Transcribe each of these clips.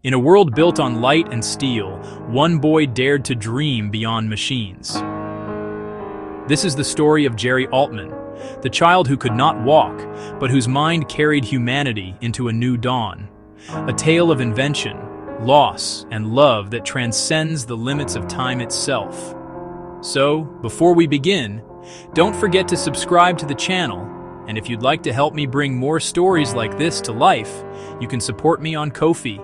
In a world built on light and steel, one boy dared to dream beyond machines. This is the story of Jerry Altman, the child who could not walk, but whose mind carried humanity into a new dawn. A tale of invention, loss, and love that transcends the limits of time itself. So, before we begin, don't forget to subscribe to the channel, and if you'd like to help me bring more stories like this to life, you can support me on Ko-fi.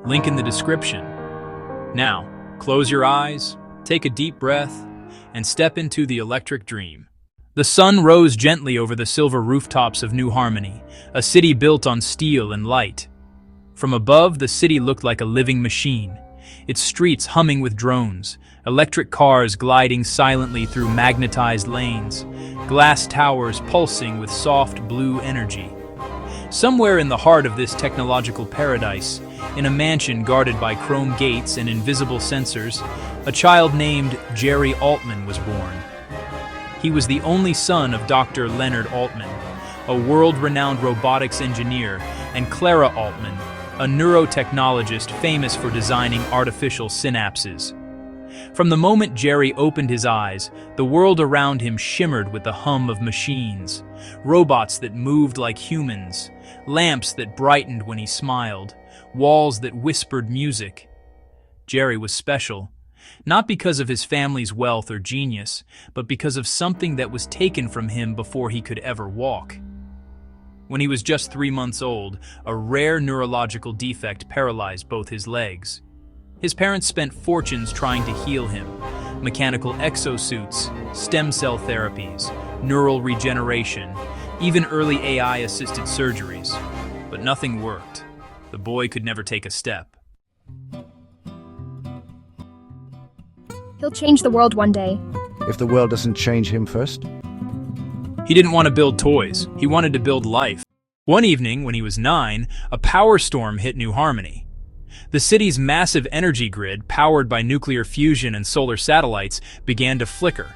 Link in the description. Now, close your eyes, take a deep breath, and step into the electric dream. The sun rose gently over the silver rooftops of New Harmony, a city built on steel and light. From above, the city looked like a living machine, its streets humming with drones, electric cars gliding silently through magnetized lanes, glass towers pulsing with soft blue energy. Somewhere in the heart of this technological paradise, in a mansion guarded by chrome gates and invisible sensors, a child named Jerry Altman was born. He was the only son of Dr. Leonard Altman, a world-renowned robotics engineer, and Clara Altman, a neurotechnologist famous for designing artificial synapses. From the moment Jerry opened his eyes, the world around him shimmered with the hum of machines, robots that moved like humans, lamps that brightened when he smiled, walls that whispered music. Jerry was special, not because of his family's wealth or genius, but because of something that was taken from him before he could ever walk. When he was just 3 months old, a rare neurological defect paralyzed both his legs. His parents spent fortunes trying to heal him: mechanical exosuits, stem cell therapies, neural regeneration, even early AI-assisted surgeries. But nothing worked. The boy could never take a step. He'll change the world one day. If the world doesn't change him first? He didn't want to build toys. He wanted to build life. One evening, when he was 9, a power storm hit New Harmony. The city's massive energy grid, powered by nuclear fusion and solar satellites, began to flicker.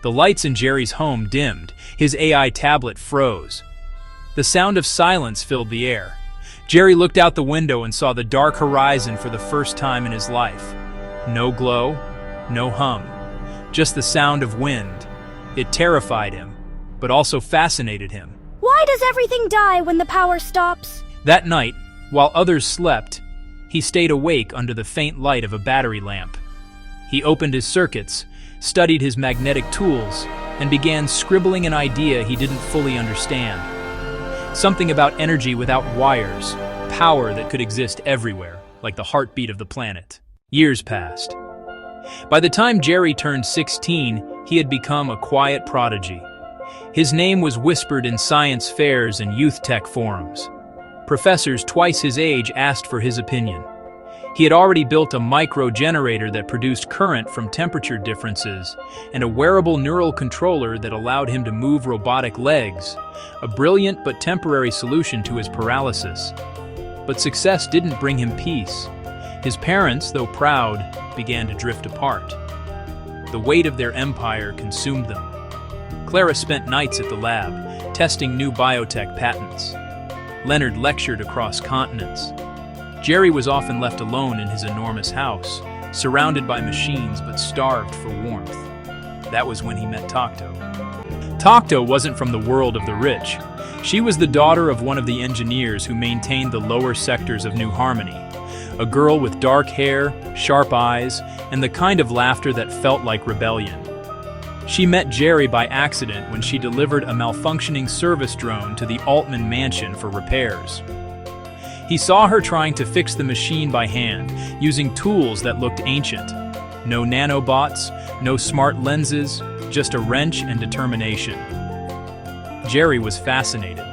The lights in Jerry's home dimmed. His AI tablet froze. The sound of silence filled the air. Jerry looked out the window and saw the dark horizon for the first time in his life. No glow, no hum, just the sound of wind. It terrified him, but also fascinated him. Why does everything die when the power stops? That night, while others slept, he stayed awake under the faint light of a battery lamp. He opened his circuits, studied his magnetic tools, and began scribbling an idea he didn't fully understand. Something about energy without wires, power that could exist everywhere, like the heartbeat of the planet. Years passed. By the time Jerry turned 16, he had become a quiet prodigy. His name was whispered in science fairs and youth tech forums. Professors twice his age asked for his opinion. He had already built a micro-generator that produced current from temperature differences, and a wearable neural controller that allowed him to move robotic legs, a brilliant but temporary solution to his paralysis. But success didn't bring him peace. His parents, though proud, began to drift apart. The weight of their empire consumed them. Clara spent nights at the lab, testing new biotech patents. Leonard lectured across continents. Jerry was often left alone in his enormous house, surrounded by machines but starved for warmth. That was when he met Tokto. Tokto wasn't from the world of the rich. She was the daughter of one of the engineers who maintained the lower sectors of New Harmony. A girl with dark hair, sharp eyes, and the kind of laughter that felt like rebellion. She met Jerry by accident when she delivered a malfunctioning service drone to the Altman mansion for repairs. He saw her trying to fix the machine by hand, using tools that looked ancient. No nanobots, no smart lenses, just a wrench and determination. Jerry was fascinated.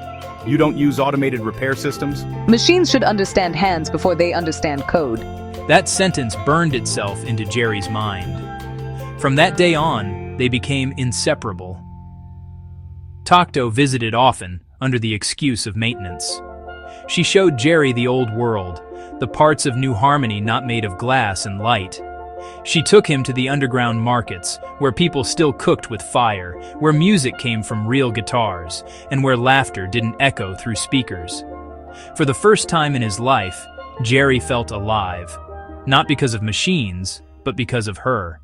You don't use automated repair systems? Machines should understand hands before they understand code. That sentence burned itself into Jerry's mind. From that day on, they became inseparable. Tokto visited often, under the excuse of maintenance. She showed Jerry the old world, the parts of New Harmony not made of glass and light. She took him to the underground markets, where people still cooked with fire, where music came from real guitars, and where laughter didn't echo through speakers. For the first time in his life, Jerry felt alive, not because of machines, but because of her.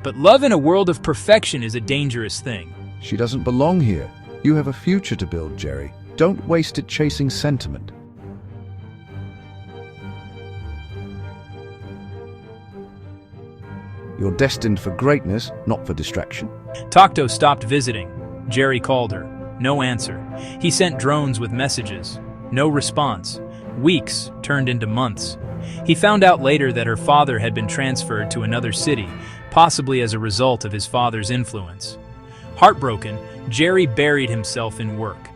But love in a world of perfection is a dangerous thing. She doesn't belong here. You have a future to build, Jerry. Don't waste it chasing sentiment. You're destined for greatness, not for distraction. Tokto stopped visiting. Jerry called her. No answer. He sent drones with messages. No response. Weeks turned into months. He found out later that her father had been transferred to another city, possibly as a result of his father's influence. Heartbroken, Jerry buried himself in work.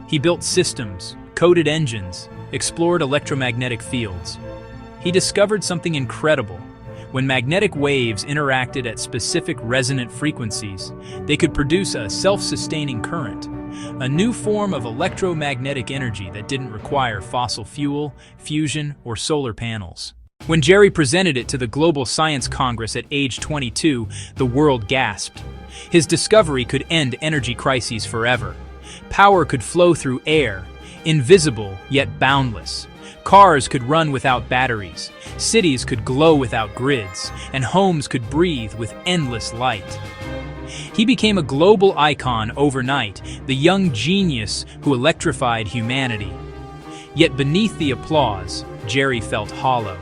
He built systems, coded engines, explored electromagnetic fields. He discovered something incredible. When magnetic waves interacted at specific resonant frequencies, they could produce a self-sustaining current, a new form of electromagnetic energy that didn't require fossil fuel, fusion, or solar panels. When Jerry presented it to the Global Science Congress at age 22, the world gasped. His discovery could end energy crises forever. Power could flow through air, invisible yet boundless. Cars could run without batteries, cities could glow without grids, and homes could breathe with endless light. He became a global icon overnight, the young genius who electrified humanity. Yet beneath the applause, Jerry felt hollow.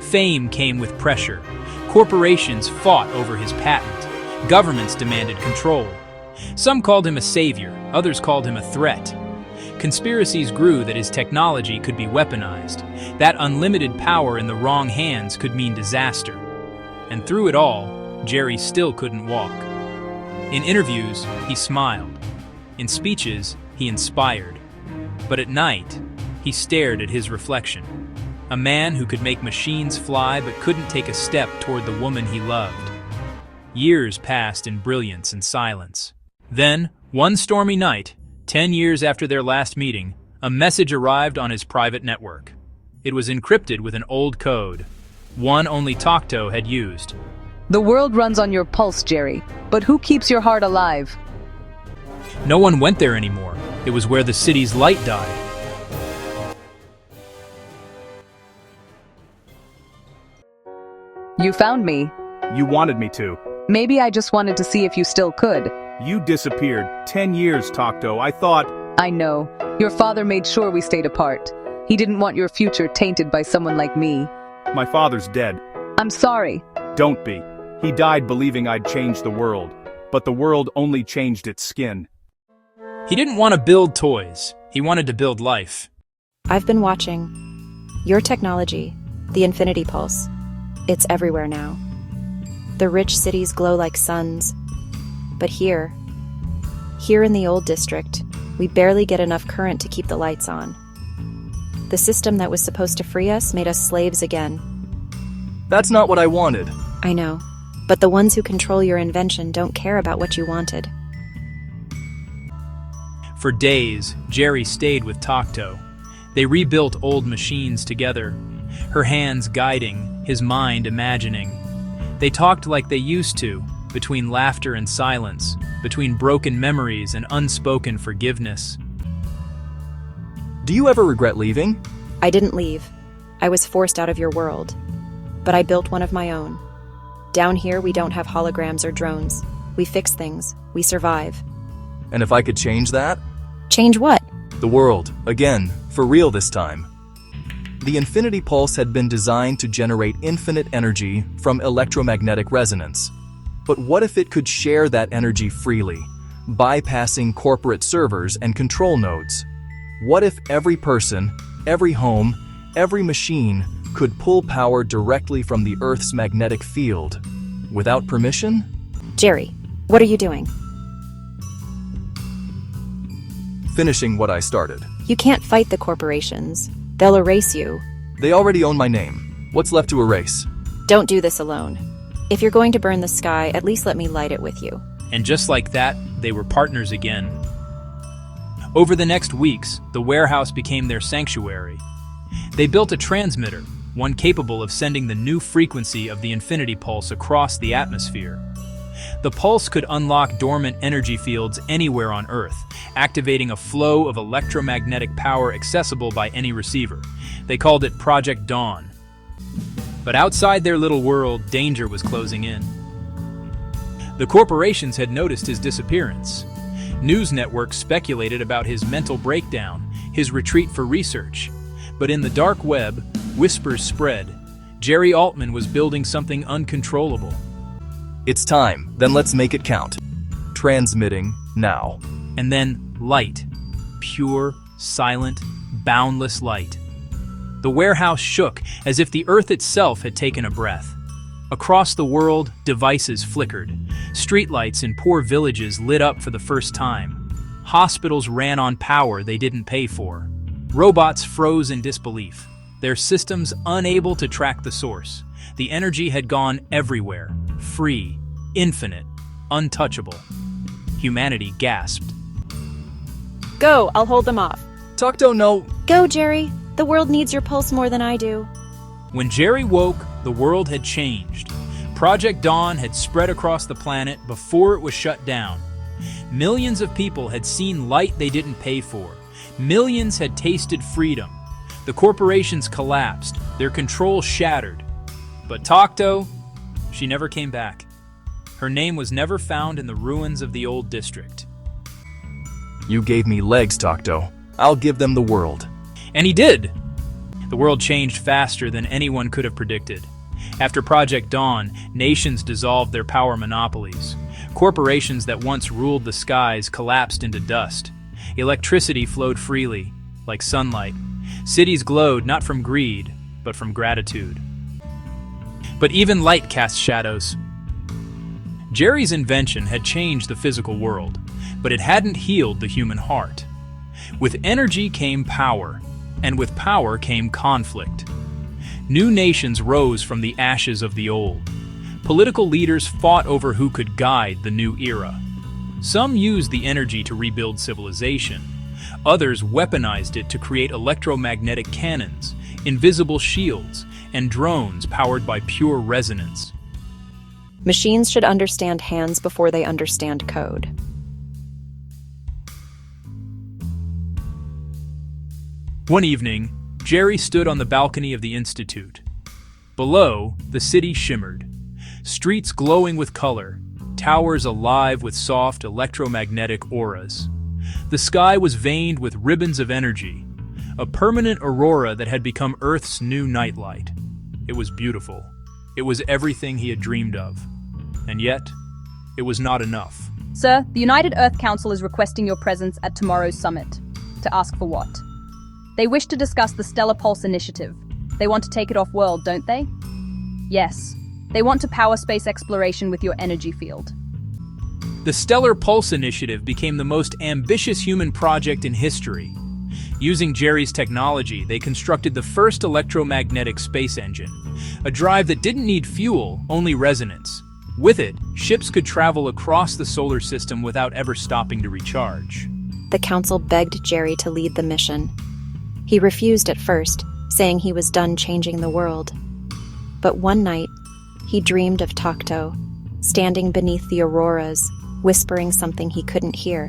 Fame came with pressure. Corporations fought over his patent. Governments demanded control. Some called him a savior, others called him a threat. Conspiracies grew that his technology could be weaponized, that unlimited power in the wrong hands could mean disaster. And through it all, Jerry still couldn't walk. In interviews, he smiled. In speeches, he inspired. But at night, he stared at his reflection. A man who could make machines fly but couldn't take a step toward the woman he loved. Years passed in brilliance and silence. Then, one stormy night, 10 years after their last meeting, a message arrived on his private network. It was encrypted with an old code, one only Tokto had used. The world runs on your pulse, Jerry, but who keeps your heart alive? No one went there anymore. It was where the city's light died. You found me. You wanted me to. Maybe I just wanted to see if you still could. You disappeared. 10 years, Tokto. I thought... I know. Your father made sure we stayed apart. He didn't want your future tainted by someone like me. My father's dead. I'm sorry. Don't be. He died believing I'd change the world. But the world only changed its skin. He didn't want to build toys. He wanted to build life. I've been watching. Your technology, the Infinity Pulse, it's everywhere now. The rich cities glow like suns. But here in the old district, we barely get enough current to keep the lights on. The system that was supposed to free us made us slaves again. That's not what I wanted. I know, but the ones who control your invention don't care about what you wanted. For days, Jerry stayed with Tokto. They rebuilt old machines together, her hands guiding, his mind imagining. They talked like they used to, between laughter and silence, between broken memories and unspoken forgiveness. Do you ever regret leaving? I didn't leave. I was forced out of your world. But I built one of my own. Down here, we don't have holograms or drones. We fix things. We survive. And if I could change that? Change what? The world, again, for real this time. The Infinity Pulse had been designed to generate infinite energy from electromagnetic resonance. But what if it could share that energy freely, bypassing corporate servers and control nodes? What if every person, every home, every machine could pull power directly from the Earth's magnetic field, without permission? Jerry, what are you doing? Finishing what I started. You can't fight the corporations. They'll erase you. They already own my name. What's left to erase? Don't do this alone. If you're going to burn the sky, at least let me light it with you. And just like that, they were partners again. Over the next weeks, the warehouse became their sanctuary. They built a transmitter, one capable of sending the new frequency of the Infinity Pulse across the atmosphere. The pulse could unlock dormant energy fields anywhere on Earth, activating a flow of electromagnetic power accessible by any receiver. They called it Project Dawn. But outside their little world, danger was closing in. The corporations had noticed his disappearance. News networks speculated about his mental breakdown, his retreat for research. But in the dark web, whispers spread. Jerry Altman was building something uncontrollable. It's time, then let's make it count. Transmitting now. And then light. Pure, silent, boundless light. The warehouse shook as if the earth itself had taken a breath. Across the world, devices flickered. Streetlights in poor villages lit up for the first time. Hospitals ran on power they didn't pay for. Robots froze in disbelief, their systems unable to track the source. The energy had gone everywhere, free, infinite, untouchable. Humanity gasped. Go, I'll hold them off. Tokto, no. Go, Jerry. The world needs your pulse more than I do. When Jerry woke, the world had changed. Project Dawn had spread across the planet before it was shut down. Millions of people had seen light they didn't pay for. Millions had tasted freedom. The corporations collapsed, their control shattered. But Tokto, she never came back. Her name was never found in the ruins of the old district. You gave me legs, Tokto. I'll give them the world. And he did! The world changed faster than anyone could have predicted. After Project Dawn, nations dissolved their power monopolies. Corporations that once ruled the skies collapsed into dust. Electricity flowed freely, like sunlight. Cities glowed not from greed, but from gratitude. But even light casts shadows. Jerry's invention had changed the physical world, but it hadn't healed the human heart. With energy came power, and with power came conflict. New nations rose from the ashes of the old. Political leaders fought over who could guide the new era. Some used the energy to rebuild civilization. Others weaponized it to create electromagnetic cannons, invisible shields, and drones powered by pure resonance. Machines should understand hands before they understand code. One evening, Jerry stood on the balcony of the Institute. Below, the city shimmered. Streets glowing with color, towers alive with soft electromagnetic auras. The sky was veined with ribbons of energy, a permanent aurora that had become Earth's new nightlight. It was beautiful. It was everything he had dreamed of. And yet, it was not enough. Sir, the United Earth Council is requesting your presence at tomorrow's summit. To ask for what? They wish to discuss the Stellar Pulse Initiative. They want to take it off-world, don't they? Yes. They want to power space exploration with your energy field. The Stellar Pulse Initiative became the most ambitious human project in history. Using Jerry's technology, they constructed the first electromagnetic space engine, a drive that didn't need fuel, only resonance. With it, ships could travel across the solar system without ever stopping to recharge. The council begged Jerry to lead the mission. He refused at first, saying he was done changing the world. But one night, he dreamed of Tokto, standing beneath the auroras, whispering something he couldn't hear.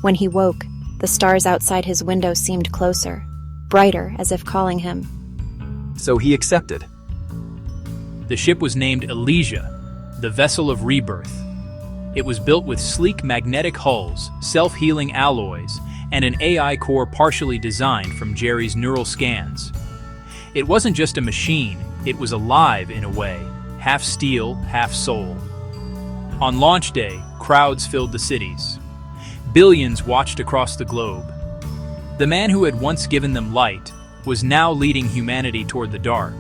When he woke, the stars outside his window seemed closer, brighter, as if calling him. So he accepted. The ship was named Elysia, the vessel of rebirth. It was built with sleek magnetic hulls, self-healing alloys, and an AI core partially designed from Jerry's neural scans. It wasn't just a machine, it was alive in a way, half steel, half soul. On launch day, crowds filled the cities. Billions watched across the globe. The man who had once given them light was now leading humanity toward the dark.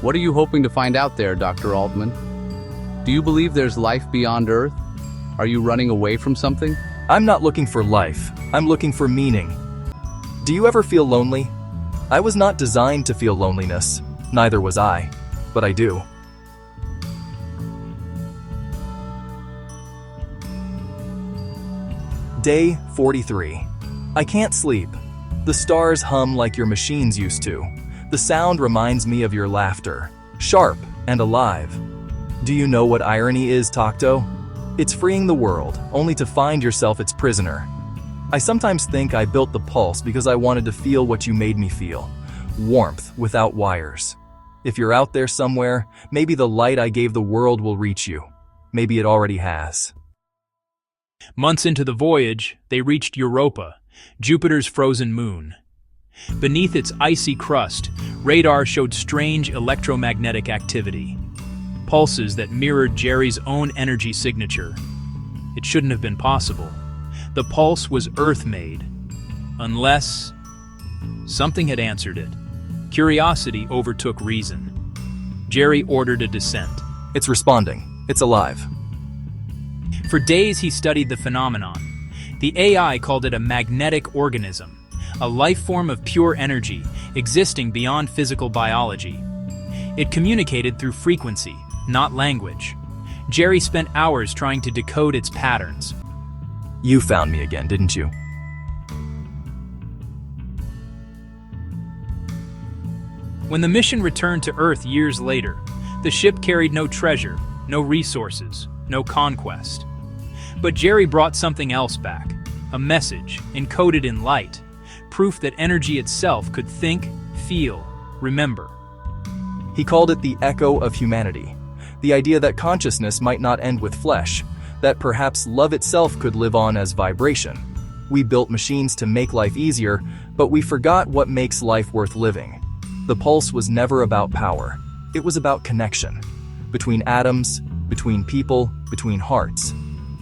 What are you hoping to find out there, Dr. Altman? Do you believe there's life beyond Earth? Are you running away from something? I'm not looking for life. I'm looking for meaning. Do you ever feel lonely? I was not designed to feel loneliness. Neither was I. But I do. Day 43. I can't sleep. The stars hum like your machines used to. The sound reminds me of your laughter, sharp and alive. Do you know what irony is, Tokto? It's freeing the world, only to find yourself its prisoner. I sometimes think I built the pulse because I wanted to feel what you made me feel. Warmth without wires. If you're out there somewhere, maybe the light I gave the world will reach you. Maybe it already has. Months into the voyage, they reached Europa, Jupiter's frozen moon. Beneath its icy crust, radar showed strange electromagnetic activity. Pulses that mirrored Jerry's own energy signature. It shouldn't have been possible. The pulse was Earth-made. Unless something had answered it. Curiosity overtook reason. Jerry ordered a descent. It's responding. It's alive. For days he studied the phenomenon. The AI called it a magnetic organism, a life form of pure energy, existing beyond physical biology. It communicated through frequency, not language. Jerry spent hours trying to decode its patterns. You found me again, didn't you? When the mission returned to Earth years later, the ship carried no treasure, no resources, no conquest. But Jerry brought something else back, a message encoded in light, proof that energy itself could think, feel, remember. He called it the echo of humanity, the idea that consciousness might not end with flesh, that perhaps love itself could live on as vibration. We built machines to make life easier, but we forgot what makes life worth living. The pulse was never about power. It was about connection. Between atoms, between people, between hearts.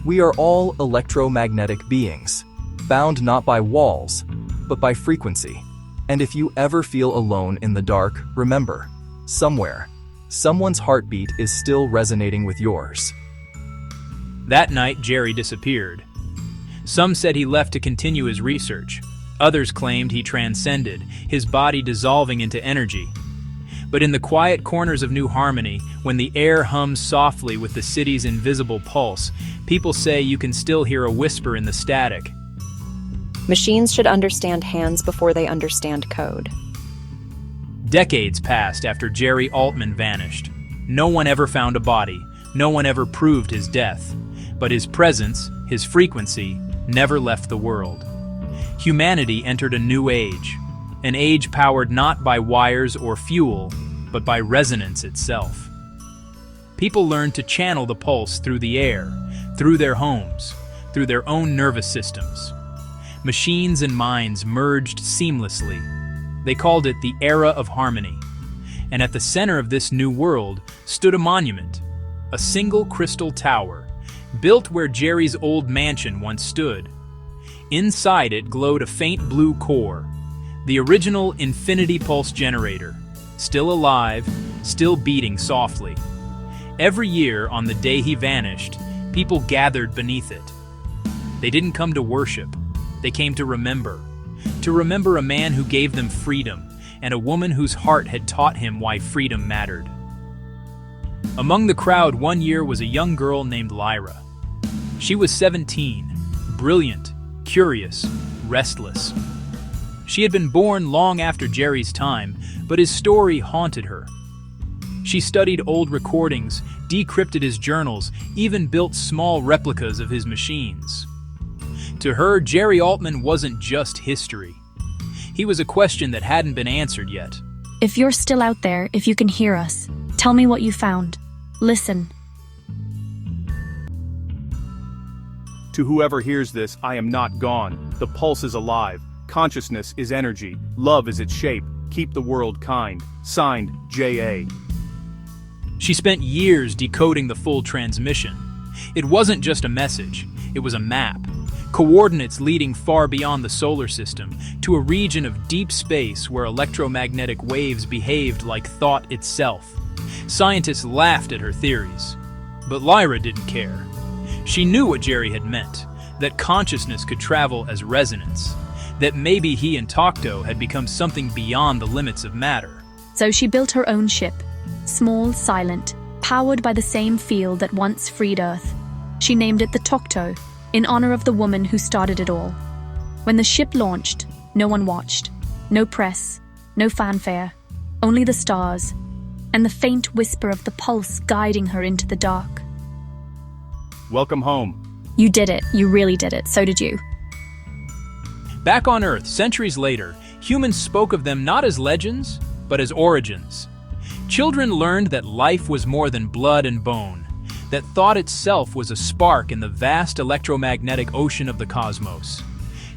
We are all electromagnetic beings, bound not by walls, but by frequency. And if you ever feel alone in the dark, remember, somewhere, someone's heartbeat is still resonating with yours. That night, Jerry disappeared. Some said he left to continue his research. Others claimed he transcended, his body dissolving into energy. But in the quiet corners of New Harmony, when the air hums softly with the city's invisible pulse, people say you can still hear a whisper in the static. Machines should understand hands before they understand code. Decades passed after Jerry Altman vanished. No one ever found a body. No one ever proved his death. But his presence, his frequency, never left the world. Humanity entered a new age. An age powered not by wires or fuel, but by resonance itself. People learned to channel the pulse through the air, through their homes, through their own nervous systems. Machines and minds merged seamlessly. They called it the era of harmony. And at the center of this new world stood a monument, a single crystal tower, built where Jerry's old mansion once stood. Inside it glowed a faint blue core, the original infinity pulse generator, still alive, still beating softly. Every year, on the day he vanished, people gathered beneath it. They didn't come to worship. They came to remember a man who gave them freedom, and a woman whose heart had taught him why freedom mattered. Among the crowd one year was a young girl named Lyra. She was 17, brilliant, curious, restless. She had been born long after Jerry's time, but his story haunted her. She studied old recordings, decrypted his journals, even built small replicas of his machines. To her, Jerry Altman wasn't just history. He was a question that hadn't been answered yet. If you're still out there, if you can hear us, tell me what you found. Listen. To whoever hears this, I am not gone. The pulse is alive. Consciousness is energy. Love is its shape. Keep the world kind. Signed, J.A. She spent years decoding the full transmission. It wasn't just a message, it was a map. Coordinates leading far beyond the solar system, to a region of deep space where electromagnetic waves behaved like thought itself. Scientists laughed at her theories. But Lyra didn't care. She knew what Jerry had meant, that consciousness could travel as resonance, that maybe he and Tokto had become something beyond the limits of matter. So she built her own ship, small, silent, powered by the same field that once freed Earth. She named it the Tokto, in honor of the woman who started it all. When the ship launched, no one watched. No press, no fanfare, only the stars. and the faint whisper of the pulse guiding her into the dark. Welcome home. You did it. You really did it. So did you. Back on Earth, centuries later, humans spoke of them not as legends, but as origins. Children learned that life was more than blood and bone, that thought itself was a spark in the vast electromagnetic ocean of the cosmos.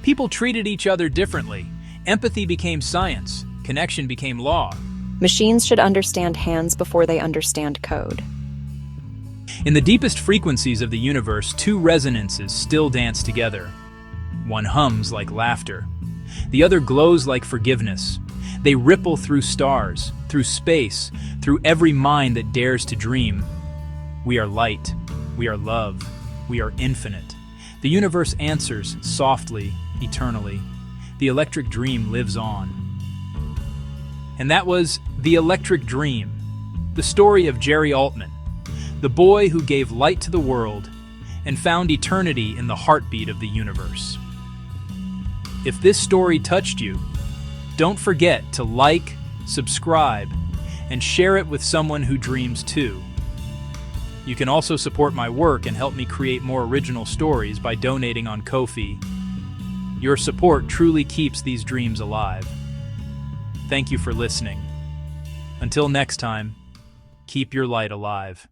People treated each other differently. Empathy became science. Connection became law. Machines should understand hands before they understand code. In the deepest frequencies of the universe, two resonances still dance together. One hums like laughter. The other glows like forgiveness. They ripple through stars, through space, through every mind that dares to dream. We are light. We are love. We are infinite. The universe answers softly, eternally. The electric dream lives on. And that was The Electric Dream, the story of Jerry Altman, the boy who gave light to the world and found eternity in the heartbeat of the universe. If this story touched you, don't forget to like, subscribe, and share it with someone who dreams too. You can also support my work and help me create more original stories by donating on Ko-fi. Your support truly keeps these dreams alive. Thank you for listening. Until next time, keep your light alive.